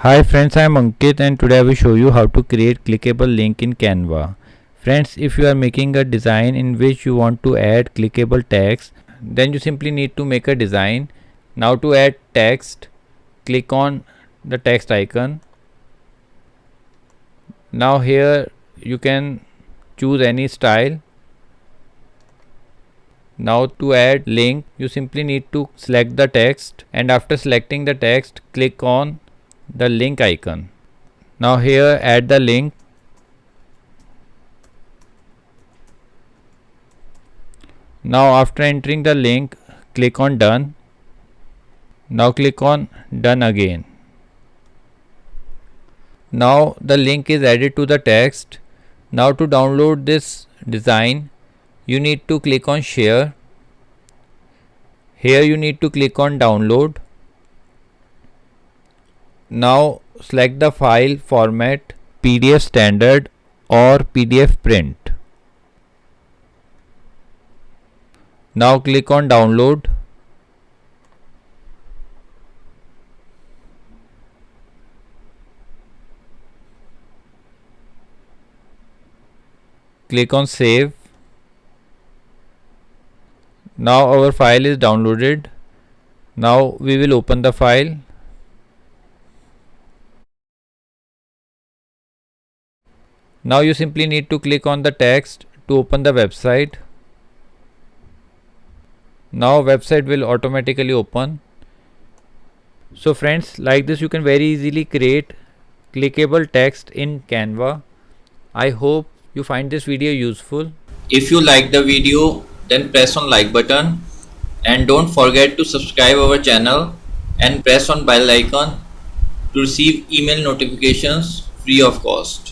Hi friends, I am Ankit and today I will show you how to create clickable link in Canva. Friends, if you are making a design in which you want to add clickable text, then you simply need to make a design. Now to add text, click on the text icon. Now here you can choose any style. Now to add link, you simply need to select the text, and after selecting the text, click on the link icon. Now here add the link. Now after entering the link, click on done. Now click on done again. Now the link is added to the text. Now to download this design, you need to click on share. Here you need to click on download. Now select the file format, PDF standard or PDF print. Now click on download. Click on save. Now our file is downloaded. Now we will open the file. Now you simply need to click on the text to open the website. Now website will automatically open. So friends, like this you can very easily create clickable text in Canva. I hope you find this video useful. If you like the video, then press on like button and don't forget to subscribe our channel and press on bell icon to receive email notifications free of cost.